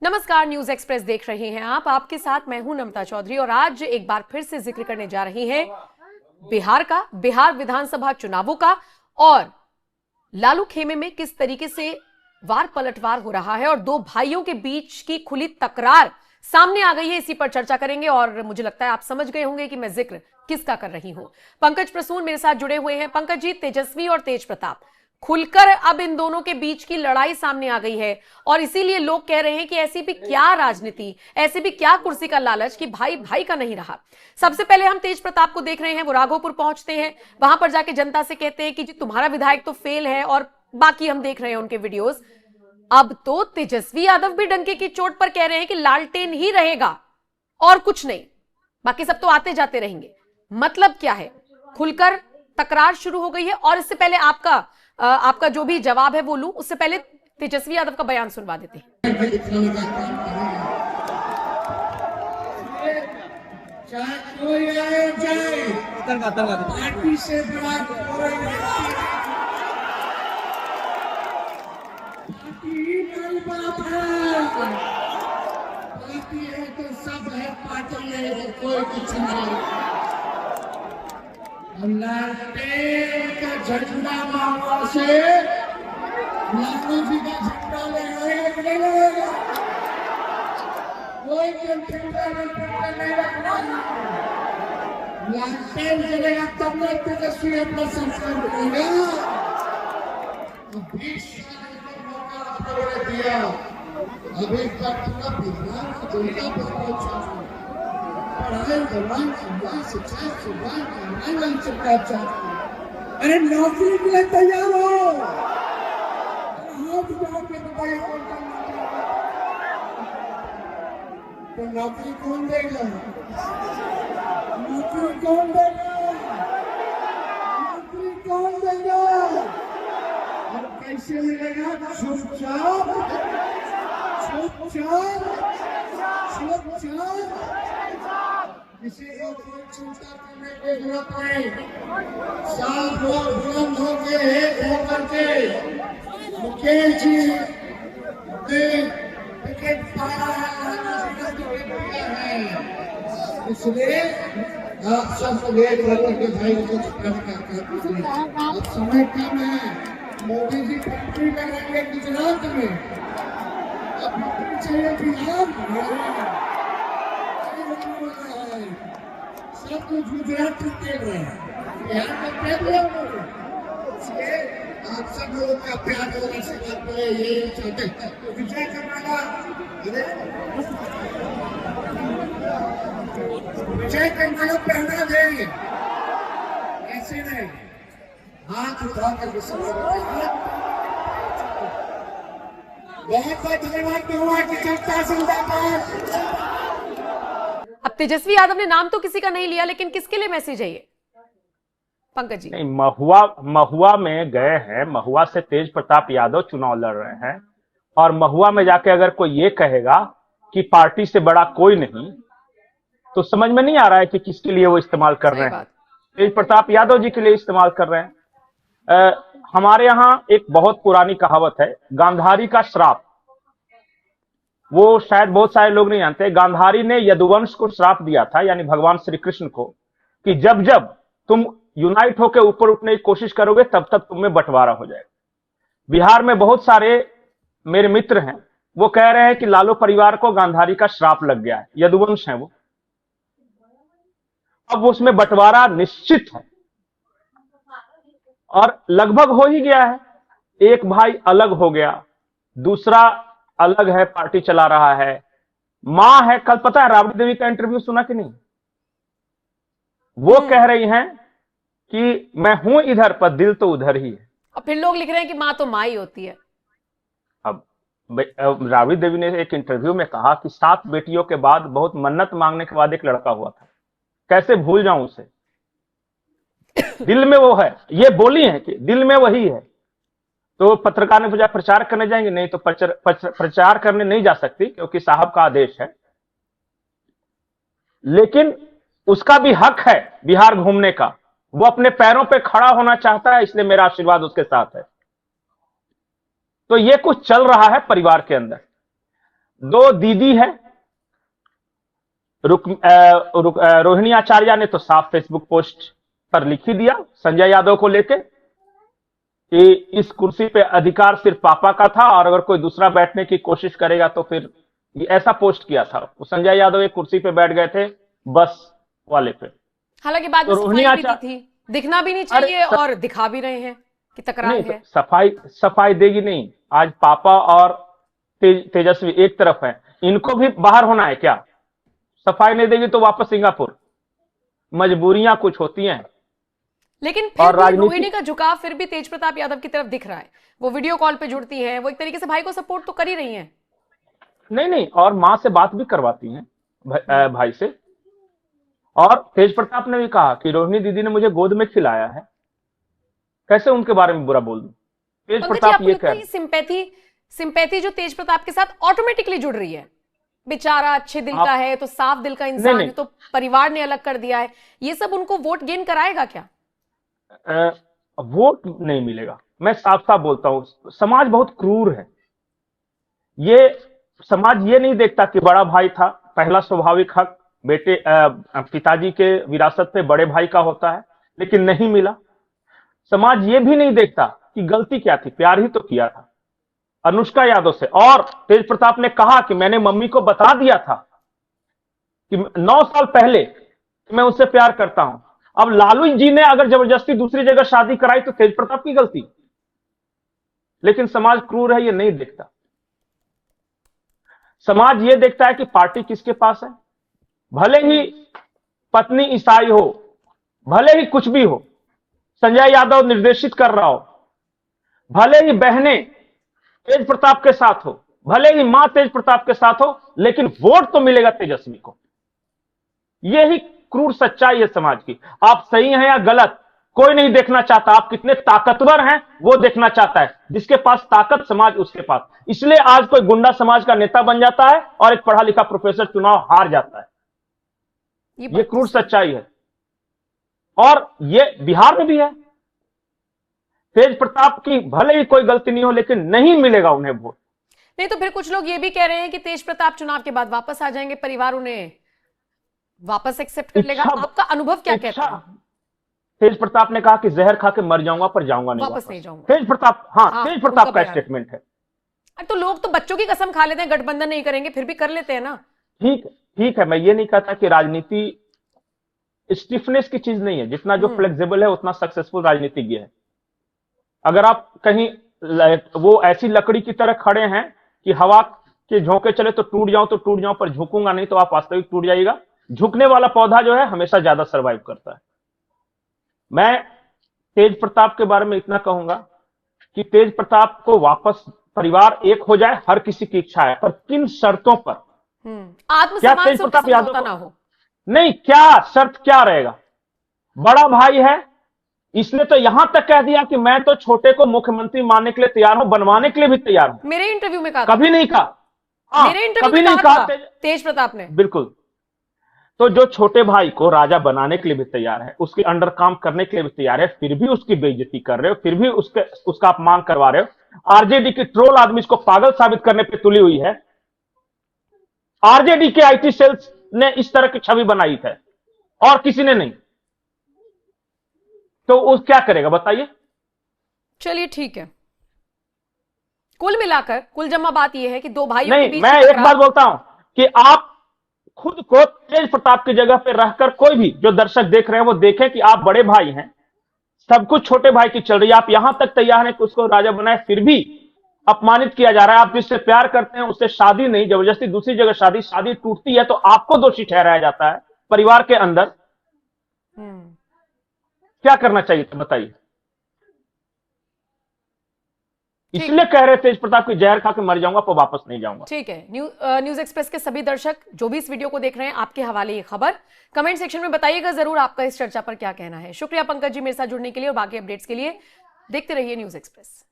नमस्कार, news express देख रहे हैं आप। आपके साथ मैं हूं नमता चौधरी और आज एक बार फिर से जिक्र करने जा रही हैं बिहार विधानसभा चुनावों का और लालू खेमे में किस तरीके से वार पलटवार हो रहा है और दो भाइयों के बीच की खुली तकरार सामने आ गई है। इसी पर चर्चा करेंगे और मुझे लगता है आप समझ गए होंगे कि मैं जिक्र किसका कर रही हूं। पंकज प्रसून मेरे साथ जुड़े हुए हैं। पंकज जी, तेजस्वी और तेज प्रताप खुलकर अब इन दोनों के बीच की लड़ाई सामने आ गई है और इसीलिए लोग कह रहे हैं कि ऐसी भी क्या राजनीति, ऐसी भी क्या कुर्सी का लालच कि भाई भाई का नहीं रहा। सबसे पहले हम तेज प्रताप को देख रहे हैं, वो राघोपुर पहुंचते हैं, वहां पर जाके जनता से कहते हैं कि जी तुम्हारा विधायक तो फेल है और बाकी हम देख रहे हैं उनके वीडियोस। अब तो तेजस्वी यादव भी डंके की चोट पर कह रहे हैं कि लालटेन ही रहेगा और कुछ नहीं, बाकी सब तो आते जाते रहेंगे। मतलब क्या है? खुलकर तकरार शुरू हो गई है। और इससे पहले आपका जो भी जवाब है वो लूं, उससे पहले तेजस्वी यादव का बयान सुनवा देते हैं। पार्टी से बड़ा कोई बात है। पार्टी है तो सब है, पार्टी है तो कोई कुछ नहीं। लालटेन का झंडा मारने से लालू जी का झंडा लगेगा, कोई कंप्यूटर नहीं रखना। लालटेन जलेगा तब ना तेजस्वी अपना संस्कार बनेगा। दिया अभी तक पूरा बिहार की जनता पर पढ़ाई दौरान शिक्षा अरे नौकरी के लिए तैयार हो, हाथ जोड़ के बताइए तो नौकरी कौन देगा? नौकरी कौन देगा? नौकरी कौन देगा और कैसे मिलेगा? चुपचाप किसी को कोई चिंता करने की जरूरत नहीं। साफ लोग बुलंद होके एक होकर के मुकेश जी ने टिकट पाया है, इसलिए आप सब एक होकर के भाई को छुट्टा। अब समय कम है, मोदी जी फैक्ट्री में रहेंगे गुजरात में, अब चाहिए बिहार सब कुछ गुजरात में खेल रहे हैं, यहाँ पर खेल रहे हैं। आप सब लोगों का प्यार होने से बात है, ये चाहते हैं विजय करवाना, विजय करवाना पहना देंगे, ऐसे नहीं हाथ उठा करके सब बहुत धन्यवाद हुआ कि जनता जिंदाबाद। अब तेजस्वी यादव ने नाम तो किसी का नहीं लिया, लेकिन किसके लिए मैसेज है ये पंकज जी? नहीं, महुआ में गए हैं, महुआ से तेज प्रताप यादव चुनाव लड़ रहे हैं और महुआ में जाके अगर कोई ये कहेगा कि पार्टी से बड़ा कोई नहीं, तो समझ में नहीं आ रहा है कि किसके लिए वो इस्तेमाल कर रहे हैं। तेज प्रताप यादव जी के लिए इस्तेमाल कर रहे हैं। हमारे यहाँ एक बहुत पुरानी कहावत है, गांधारी का श्राप। वो शायद बहुत सारे लोग नहीं जानते। गांधारी ने यदुवंश को श्राप दिया था, यानी भगवान श्री कृष्ण को, कि जब जब तुम यूनाइट होकर ऊपर उठने की कोशिश करोगे तब तब तुम में बंटवारा हो जाएगा। बिहार में बहुत सारे मेरे मित्र हैं, वो कह रहे हैं कि लालू परिवार को गांधारी का श्राप लग गया है, यदुवंश है वो, अब उसमें बंटवारा निश्चित है और लगभग हो ही गया है। एक भाई अलग हो गया, दूसरा अलग है, पार्टी चला रहा है, मां है। कल पता है राबड़ी देवी का इंटरव्यू सुना कि नहीं? वो कह रही हैं कि मैं हूं इधर पर दिल तो उधर ही है। और फिर लोग लिख रहे हैं कि मां तो मां ही होती है। अब राबड़ी देवी ने एक इंटरव्यू में कहा कि 7 बेटियों के बाद बहुत मन्नत मांगने के बाद एक लड़का हुआ था, कैसे भूल जाऊं उसे, दिल में वो है। ये बोली है कि दिल में वही है। तो पत्रकार ने पूछा प्रचार करने जाएंगे? नहीं, तो प्रचार करने नहीं जा सकती क्योंकि साहब का आदेश है, लेकिन उसका भी हक है बिहार घूमने का। वो अपने पैरों पे खड़ा होना चाहता है, इसलिए मेरा आशीर्वाद उसके साथ है। तो ये कुछ चल रहा है परिवार के अंदर। दो दीदी है, रोहिणी आचार्य ने तो साफ फेसबुक पोस्ट पर लिख ही दिया संजय यादव को लेके कि इस कुर्सी पे अधिकार सिर्फ पापा का था और अगर कोई दूसरा बैठने की कोशिश करेगा तो फिर, ये ऐसा पोस्ट किया था। संजय यादव एक कुर्सी पे बैठ गए थे बस वाले पे। हालांकि बाद में तो रोहिणी सफाई भी दी थी, दिखना भी नहीं चाहिए और दिखा भी रहे हैं कि तकरार नहीं, है। तो सफाई देगी नहीं। आज पापा और तेजस्वी एक तरफ है, इनको भी बाहर होना है क्या? सफाई नहीं देगी तो वापस सिंगापुर। मजबूरियां कुछ होती हैं। लेकिन फिर और भी राजनीति, रोहिणी का झुकाव फिर भी तेज प्रताप यादव की तरफ दिख रहा है। वो वीडियो कॉल पे जुड़ती हैं, वो एक तरीके से भाई को सपोर्ट तो कर ही रही हैं। नहीं, और मां से बात भी करवाती हैं भाई से। और तेज प्रताप ने भी कहा कि रोहिणी दीदी ने मुझे गोद में खिलाया है, कैसे उनके बारे में बुरा बोल दूं? तेज पंकज जी, प्रताप आपको ये लगता कह है सिंपैथी जो तेज प्रताप के साथ ऑटोमेटिकली जुड़ रही है? बेचारा अच्छे दिल का है, तो साफ दिल का इंसान है, तो परिवार ने अलग कर दिया है, ये सब उनको वोट गेन कराएगा क्या? वोट नहीं मिलेगा। मैं साफ साफ बोलता हूं, समाज बहुत क्रूर है। ये समाज ये नहीं देखता कि बड़ा भाई था, पहला स्वाभाविक हक बेटे पिताजी के विरासत पे बड़े भाई का होता है, लेकिन नहीं मिला। समाज ये भी नहीं देखता कि गलती क्या थी, प्यार ही तो किया था अनुष्का यादव से। और तेज प्रताप ने कहा कि मैंने मम्मी को बता दिया था कि 9 साल पहले कि मैं उससे प्यार करता हूं। अब लालू जी ने अगर जबरदस्ती दूसरी जगह शादी कराई तो तेज प्रताप की गलती, लेकिन समाज क्रूर है, ये नहीं देखता। समाज ये देखता है कि पार्टी किसके पास है, भले ही पत्नी ईसाई हो, भले ही कुछ भी हो, संजय यादव निर्देशित कर रहा हो, भले ही बहनें तेज प्रताप के साथ हो, भले ही मां तेज प्रताप के साथ हो, लेकिन वोट तो मिलेगा तेजस्वी को। यही क्रूर सच्चाई है समाज की। आप सही हैं या गलत कोई नहीं देखना चाहता, आप कितने ताकतवर हैं वो देखना चाहता है। जिसके पास ताकत, समाज उसके पास। इसलिए आज कोई गुंडा समाज का नेता बन जाता है और एक पढ़ा लिखा प्रोफेसर चुनाव हार जाता है। ये क्रूर सच्चाई है। और ये बिहार में भी है। तेज प्रताप की भले ही कोई गलती नहीं हो, लेकिन नहीं मिलेगा उन्हें वोट। नहीं तो फिर कुछ लोग ये भी कह रहे हैं कि तेज प्रताप चुनाव के बाद वापस आ जाएंगे, परिवार उन्हें वापस एक्सेप्ट कर लेगा। आपका अनुभव क्या कहता है? तेज प्रताप ने कहा कि जहर खा के मर जाऊंगा पर जाऊंगा नहीं, वापस नहीं जाऊंगा। तेज प्रताप, तेज प्रताप का स्टेटमेंट है। तो लोग तो बच्चों की कसम खा लेते हैं, गठबंधन नहीं करेंगे, फिर भी कर लेते हैं ना। ठीक है, मैं ये नहीं कहता कि राजनीति स्टिफनेस की चीज नहीं है। जितना जो फ्लेक्सिबल है उतना सक्सेसफुल राजनीतिज्ञ है। अगर आप कहीं वो ऐसी लकड़ी की तरह खड़े हैं कि हवा के झोंके चले तो टूट जाऊं पर झुकूंगा नहीं, तो आप वास्तविक टूट जाइएगा। झुकने वाला पौधा जो है हमेशा ज्यादा सर्वाइव करता है। मैं तेज प्रताप के बारे में इतना कहूंगा कि तेज प्रताप को वापस परिवार एक हो जाए, हर किसी की इच्छा है, पर किन शर्तों पर? क्या तेज प्रताप यादव ना हो? नहीं, क्या शर्त क्या रहेगा? बड़ा भाई है, इसने तो यहां तक कह दिया कि मैं तो छोटे को मुख्यमंत्री मानने के लिए तैयार हूं, बनवाने के लिए भी तैयार हूं। मेरे इंटरव्यू में कहा, कभी नहीं कहा। मेरे इंटरव्यू में कहा तेज प्रताप ने। बिल्कुल। तो जो छोटे भाई को राजा बनाने के लिए भी तैयार है, उसके अंडर काम करने के लिए भी तैयार है, फिर भी उसकी बेइज्जती कर रहे हो, फिर भी उसका अपमान करवा रहे हो। आरजेडी की ट्रोल आदमी इसको पागल साबित करने पे तुली हुई है। आरजेडी के आईटी सेल्स ने इस तरह की छवि बनाई है और किसी ने नहीं, तो उस क्या करेगा बताइए? चलिए ठीक है। कुल मिलाकर कुल जमा बात यह है कि दो भाइयों नहीं, के बीच मैं एक बात बोलता हूं कि आप खुद को तेज प्रताप की जगह पर रहकर, कोई भी जो दर्शक देख रहे हैं वो देखें कि आप बड़े भाई हैं, सब कुछ छोटे भाई की चल रही है, आप यहां तक तैयार हैं कि उसको राजा बनाए, फिर भी अपमानित किया जा रहा है। आप जिससे प्यार करते हैं उससे शादी नहीं, जबरदस्ती दूसरी जगह शादी टूटती है तो आपको दोषी ठहराया जाता है परिवार के अंदर। क्या करना चाहिए तो बताइए? इसलिए कह रहे तेज प्रताप की जहर खा के मर जाऊंगा पर वापस नहीं जाऊंगा। ठीक है। न्यूज एक्सप्रेस के सभी दर्शक जो भी इस वीडियो को देख रहे हैं, आपके हवाले ये खबर कमेंट सेक्शन में बताइएगा जरूर आपका इस चर्चा पर क्या कहना है। शुक्रिया पंकज जी मेरे साथ जुड़ने के लिए और बाकी अपडेट्स के लिए देखते रहिए न्यूज एक्सप्रेस।